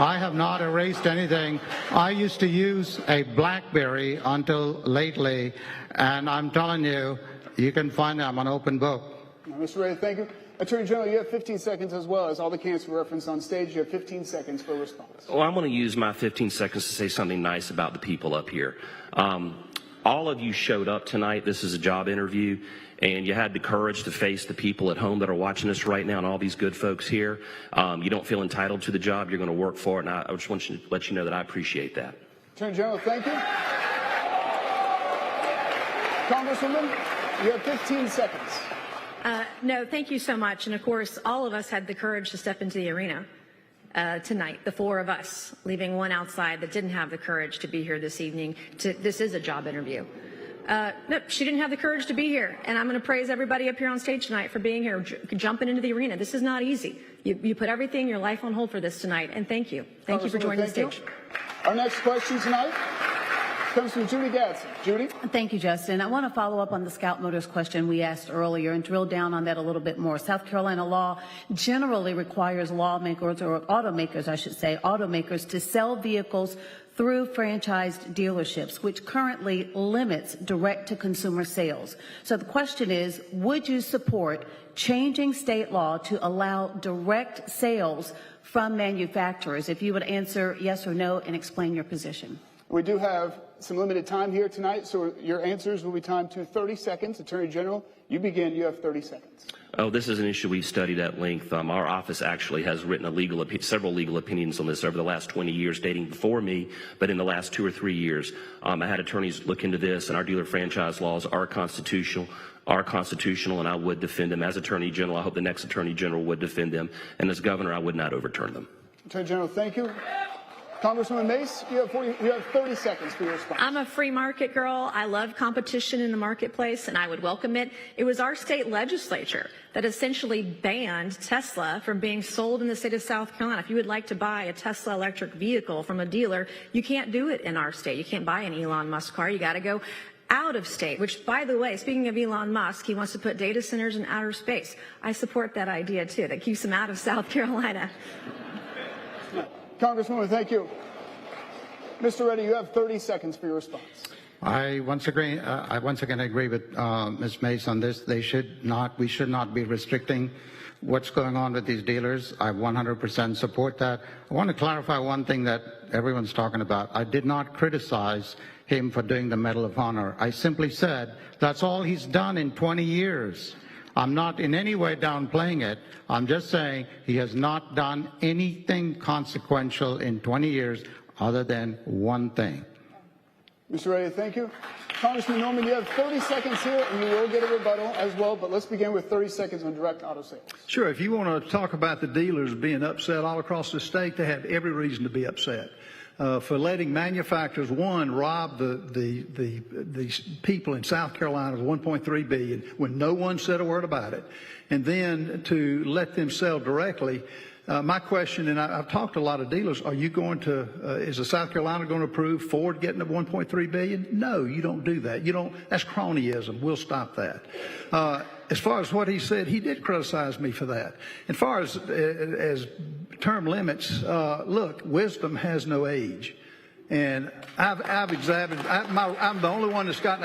I have not erased anything. I used to use a BlackBerry until lately, and I'm telling you, you can find it. I'm an open book. Mr. Reddy, thank you. Attorney General, you have 15 seconds as well as all the candidates were referenced on stage. You have 15 seconds for a response. Well, I'm going to use my 15 seconds to say something nice about the people up here. All of you showed up tonight. This is a job interview, and you had the courage to face the people at home that are watching us right now and all these good folks here. You don't feel entitled to the job. You're going to work for it, and I just want to let you know that I appreciate that. Attorney General, thank you. Congresswoman, you have 15 seconds. No, thank you so much. And of course, all of us had the courage to step into the arena tonight, the four of us, leaving one outside that didn't have the courage to be here this evening. This is a job interview. No, she didn't have the courage to be here. And I'm going to praise everybody up here on stage tonight for being here, jumping into the arena. This is not easy. You put everything, your life on hold for this tonight. And thank you. Thank you for joining the stage. Our next question tonight comes from Judy Gadsden. Judy? Thank you, Justin. I want to follow up on the Scout Motors question we asked earlier and drill down on that a little bit more. South Carolina law generally requires lawmakers, or automakers, I should say, automakers to sell vehicles through franchised dealerships, which currently limits direct-to-consumer sales. So the question is, would you support changing state law to allow direct sales from manufacturers? If you would answer yes or no and explain your position. We do have some limited time here tonight, so your answers will be timed to 30 seconds. Attorney General, you begin. You have 30 seconds. Oh, this is an issue we've studied at length. Our office actually has written several legal opinions on this over the last 20 years, dating before me, but in the last 2 or 3 years. I had attorneys look into this, and our dealer franchise laws are constitutional, and I would defend them. As Attorney General, I hope the next Attorney General would defend them, and as Governor, I would not overturn them. Attorney General, thank you. Congresswoman Mace, you have 30 seconds for your response. I'm a free market girl. I love competition in the marketplace, and I would welcome it. It was our state legislature that essentially banned Tesla from being sold in the state of South Carolina. If you would like to buy a Tesla electric vehicle from a dealer, you can't do it in our state. You can't buy an Elon Musk car. You got to go out of state, which, by the way, speaking of Elon Musk, he wants to put data centers in outer space. I support that idea, too. That keeps him out of South Carolina. Congresswoman, thank you. Mr. Reddy, you have 30 seconds for your response. I once again agree with Ms. Mace on this. We should not be restricting what's going on with these dealers. I 100% support that. I want to clarify one thing that everyone's talking about. I did not criticize him for doing the Medal of Honor. I simply said that's all he's done in 20 years. I'm not in any way downplaying it. I'm just saying he has not done anything consequential in 20 years other than one thing. Mr. Reddy, thank you. Congressman Norman, you have 30 seconds here, and you will get a rebuttal as well, but let's begin with 30 seconds on direct auto sales. Sure. If you want to talk about the dealers being upset all across the state, they have every reason to be upset. For letting manufacturers, one, rob the people in South Carolina of $1.3 billion when no one said a word about it, and then to let them sell directly. My question, and I've talked to a lot of dealers, are you going to, is the South Carolina going to approve Ford getting the $1.3 billion? No, you don't do that. That's cronyism. We'll stop that. As far as what he said, he did criticize me for that. As far as term limits, look, wisdom has no age. And I've examined, I'm the only one that's gotten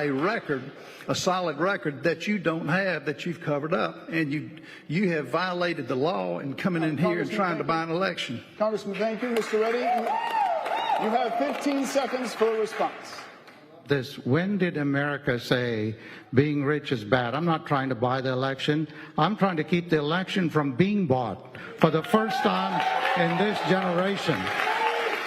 a solid record that you don't have, that you've covered up. And you have violated the law and coming in here and trying to buy an election. Congressman, thank you. Mr. Reddy, you have 15 seconds for a response. When did America say being rich is bad? I'm not trying to buy the election. I'm trying to keep the election from being bought for the first time in this generation.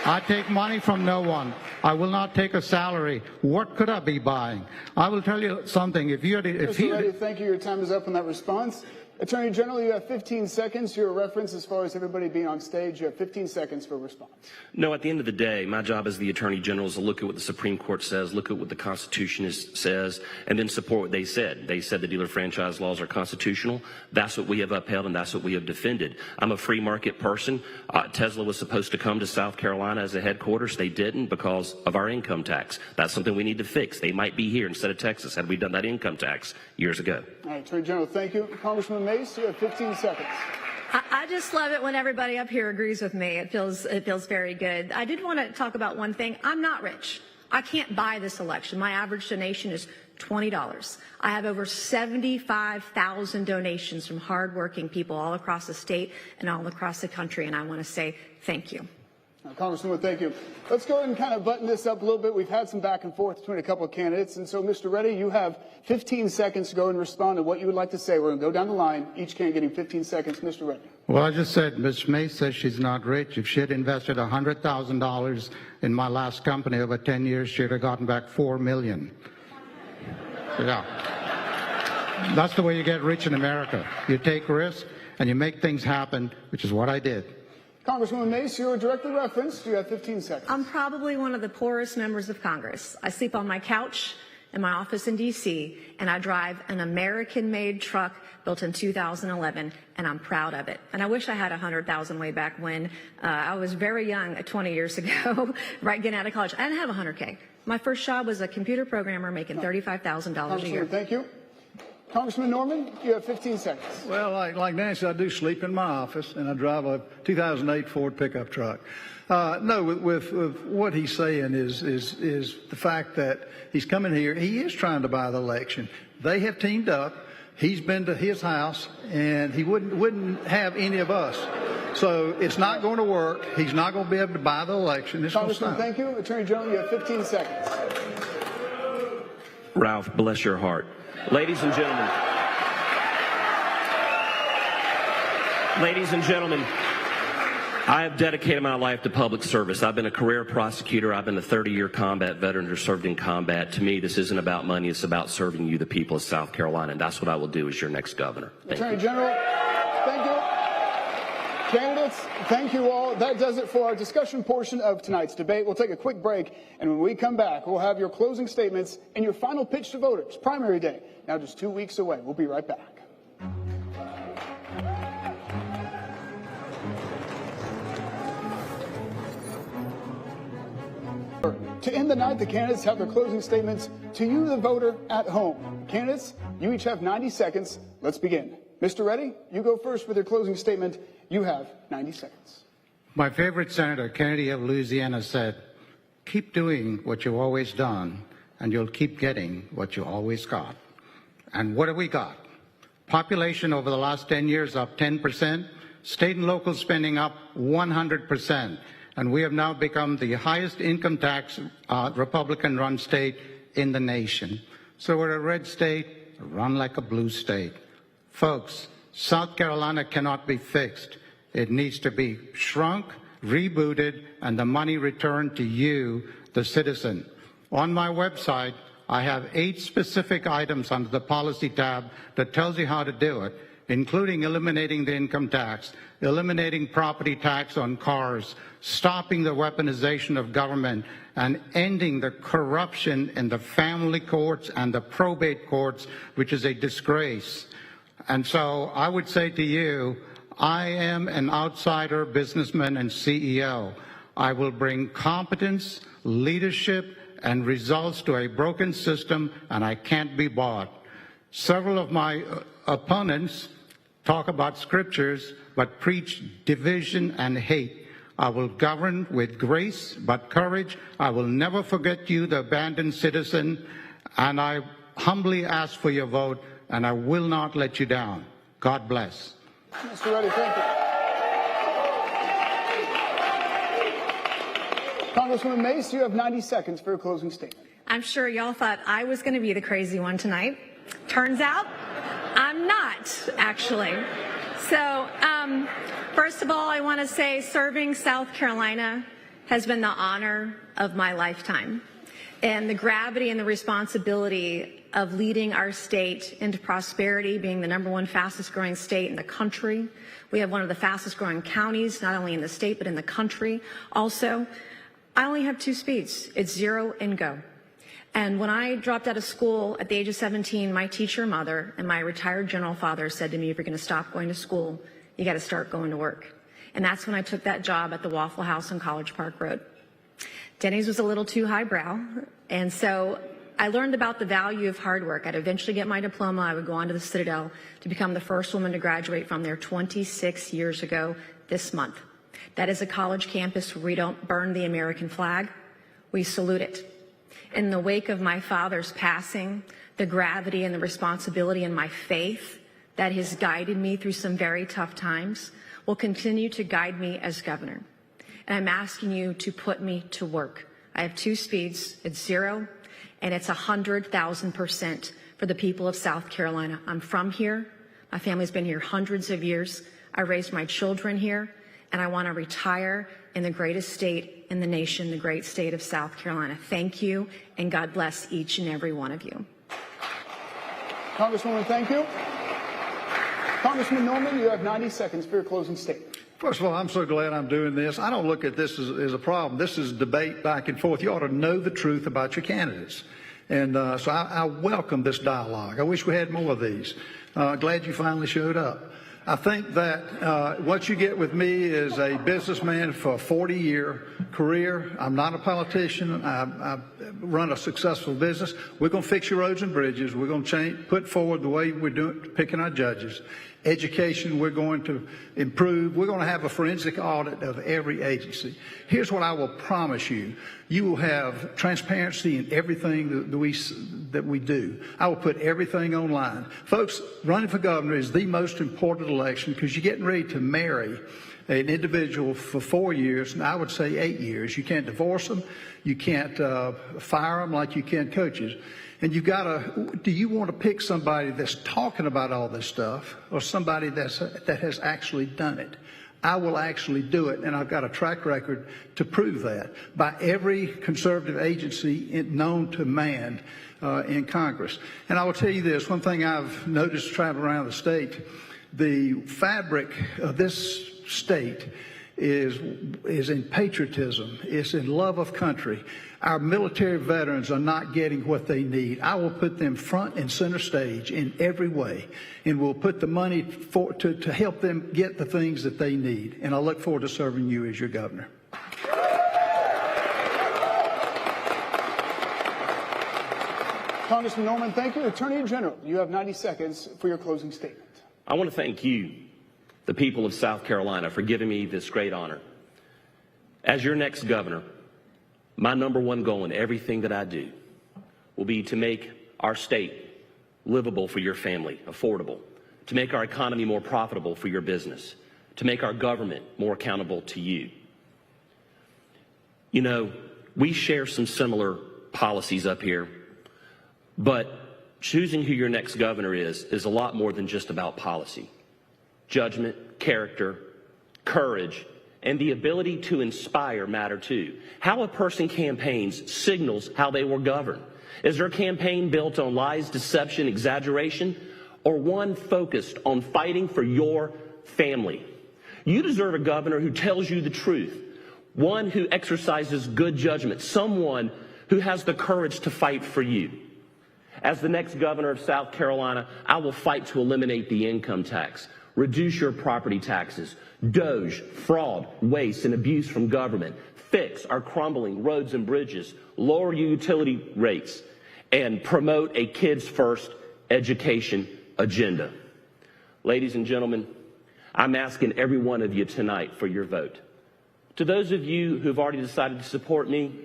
I take money from no one. I will not take a salary. What could I be buying? I will tell you something. Mr. Reddy, thank you. Your time is up on that response. Attorney General, you have 15 seconds. Your reference as far as everybody being on stage. You have 15 seconds for a response. No, at the end of the day, my job as the Attorney General is to look at what the Supreme Court says, look at what the Constitution says, and then support what they said. They said the dealer franchise laws are constitutional. That's what we have upheld, and that's what we have defended. I'm a free market person. Tesla was supposed to come to South Carolina as a headquarters. They didn't because of our income tax. That's something we need to fix. They might be here instead of Texas had we done that income tax years ago. All right, Attorney General, thank you. Congressman Mace, you have 15 seconds. I just love it when everybody up here agrees with me. It feels very good. I did want to talk about one thing. I'm not rich. I can't buy this election. My average donation is $20. I have over 75,000 donations from hardworking people all across the state and all across the country, and I want to say thank you. Congresswoman, thank you. Let's go ahead and kind of button this up a little bit. We've had some back and forth between a couple of candidates. And so, Mr. Reddy, you have 15 seconds to go and respond to what you would like to say. We're going to go down the line, each candidate getting 15 seconds. Mr. Reddy. Well, I just said Ms. Mace says she's not rich. If she had invested $100,000 in my last company over 10 years, she'd have gotten back $4 million. Yeah. That's the way you get rich in America. You take risks and you make things happen, which is what I did. Congresswoman Mace, you're directly referenced. You have 15 seconds. I'm probably one of the poorest members of Congress. I sleep on my couch in my office in D.C., and I drive an American-made truck built in 2011, and I'm proud of it. And I wish I had $100,000 way back when. I was very young, 20 years ago, right getting out of college. I didn't have $100K. My first job was a computer programmer making $35,000 a year. Thank you. Congressman Norman, you have 15 seconds. Well, like Nancy, I do sleep in my office, and I drive a 2008 Ford pickup truck. No, with what he's saying is the fact that he's coming here. He is trying to buy the election. They have teamed up. He's been to his house, and he wouldn't have any of us. So it's not going to work. He's not going to be able to buy the election. Congressman, thank you. Attorney General, you have 15 seconds. Ralph, bless your heart. Ladies and gentlemen, I have dedicated my life to public service. I've been a career prosecutor. I've been a 30-year combat veteran who served in combat. To me, this isn't about money. It's about serving you, the people of South Carolina, and that's what I will do as your next governor. Attorney General, thank you. Candidates, thank you all. That does it for our discussion portion of tonight's debate. We'll take a quick break, and when we come back, we'll have your closing statements and your final pitch to voters. Primary day, now just 2 weeks away. We'll be right back. To end the night, the candidates have their closing statements to you, the voter, at home. Candidates, you each have 90 seconds. Let's begin. Mr. Reddy, you go first with your closing statement. You have 90 seconds. My favorite Senator, Kennedy of Louisiana, said, "Keep doing what you've always done, and you'll keep getting what you always got." And what have we got? Population over the last 10 years up 10%, state and local spending up 100%, and we have now become the highest income tax Republican-run state in the nation. So we're a red state, run like a blue state. Folks, South Carolina cannot be fixed. It needs to be shrunk, rebooted, and the money returned to you, the citizen. On my website, I have 8 specific items under the policy tab that tells you how to do it, including eliminating the income tax, eliminating property tax on cars, stopping the weaponization of government, and ending the corruption in the family courts and the probate courts, which is a disgrace. And so I would say to you, I am an outsider businessman and CEO. I will bring competence, leadership, and results to a broken system, and I can't be bought. Several of my opponents talk about scriptures, but preach division and hate. I will govern with grace, but courage. I will never forget you, the abandoned citizen, and I humbly ask for your vote, and I will not let you down. God bless. Mr. Reddy, thank you. Congresswoman Mace, you have 90 seconds for your closing statement. I'm sure y'all thought I was going to be the crazy one tonight. Turns out I'm not, actually. So, first of all, I want to say serving South Carolina has been the honor of my lifetime. And the gravity and the responsibility of leading our state into prosperity, being the #1 fastest growing state in the country. We have one of the fastest growing counties, not only in the state, but in the country. Also, I only have 2 speeds. It's 0 and go. And when I dropped out of school at the age of 17, my teacher mother and my retired general father said to me, if you're going to stop going to school, you got to start going to work. And that's when I took that job at the Waffle House on College Park Road. Denny's was a little too highbrow, and so I learned about the value of hard work. I'd eventually get my diploma. I would go on to the Citadel to become the first woman to graduate from there 26 years ago this month. That is a college campus where we don't burn the American flag. We salute it. In the wake of my father's passing, the gravity and the responsibility and my faith that has guided me through some very tough times will continue to guide me as governor. And I'm asking you to put me to work. I have 2 speeds. It's 0 and it's 100,000% for the people of South Carolina. I'm from here. My family's been here hundreds of years. I raised my children here, and I want to retire in the greatest state in the nation, the great state of South Carolina. Thank you, and God bless each and every one of you. Congresswoman, thank you. Congressman Norman, you have 90 seconds for your closing statement. First of all, I'm so glad I'm doing this. I don't look at this as a problem. This is debate back and forth. You ought to know the truth about your candidates. And so I welcome this dialogue. I wish we had more of these. Glad you finally showed up. I think that what you get with me is a businessman for a 40-year career. I'm not a politician. I run a successful business. We're going to fix your roads and bridges. We're going to put forward the way we're doing, picking our judges. Education, we're going to improve. We're going to have a forensic audit of every agency. Here's what I will promise you. You will have transparency in everything that we do. I will put everything online. Folks, running for governor is the most important election because you're getting ready to marry an individual for 4 years, and I would say 8 years. You can't divorce them. You can't fire them like you can coaches. And you've got to, do you want to pick somebody that's talking about all this stuff or somebody that has actually done it? I will actually do it, and I've got a track record to prove that by every conservative agency known to man in Congress. And I will tell you this, one thing I've noticed traveling around the state, the fabric of this state is in patriotism. It's in love of country. Our military veterans are not getting what they need. I will put them front and center stage in every way, and we'll put the money to help them get the things that they need. And I look forward to serving you as your governor. Congressman Norman, thank you. Attorney General, you have 90 seconds for your closing statement. I want to thank you, the people of South Carolina, for giving me this great honor. As your next governor, my #1 goal in everything that I do will be to make our state livable for your family, affordable, to make our economy more profitable for your business, to make our government more accountable to you. You know, we share some similar policies up here, but choosing who your next governor is a lot more than just about policy. Judgment, character, courage, and the ability to inspire matter too. How a person campaigns signals how they will govern. Is their campaign built on lies, deception, exaggeration, or one focused on fighting for your family? You deserve a governor who tells you the truth, one who exercises good judgment, someone who has the courage to fight for you. As the next governor of South Carolina, I will fight to eliminate the income tax, reduce your property taxes, doge, fraud, waste, and abuse from government, fix our crumbling roads and bridges, lower utility rates, and promote a kids first education agenda. Ladies and gentlemen, I'm asking every one of you tonight for your vote. To those of you who've already decided to support me,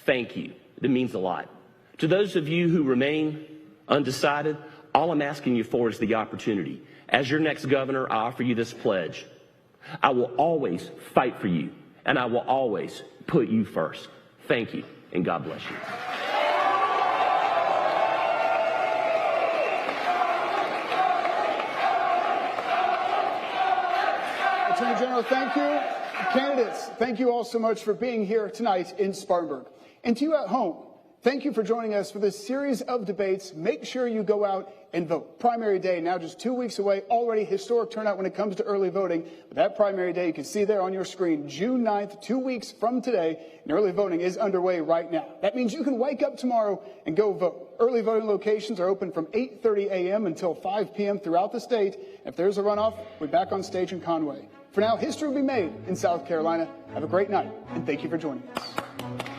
thank you. It means a lot. To those of you who remain undecided, all I'm asking you for is the opportunity. As your next governor, I offer you this pledge. I will always fight for you, and I will always put you first. Thank you, and God bless you. Attorney General, thank you. Candidates, thank you all so much for being here tonight in Spartanburg. And to you at home, thank you for joining us for this series of debates. Make sure you go out and vote. Primary day now just 2 weeks away. Already historic turnout when it comes to early voting. But that primary day you can see there on your screen, June 9th, 2 weeks from today, and early voting is underway right now. That means you can wake up tomorrow and go vote. Early voting locations are open from 8:30 a.m. until 5 p.m. throughout the state. If there's a runoff, we're back on stage in Conway. For now, history will be made in South Carolina. Have a great night, and thank you for joining us.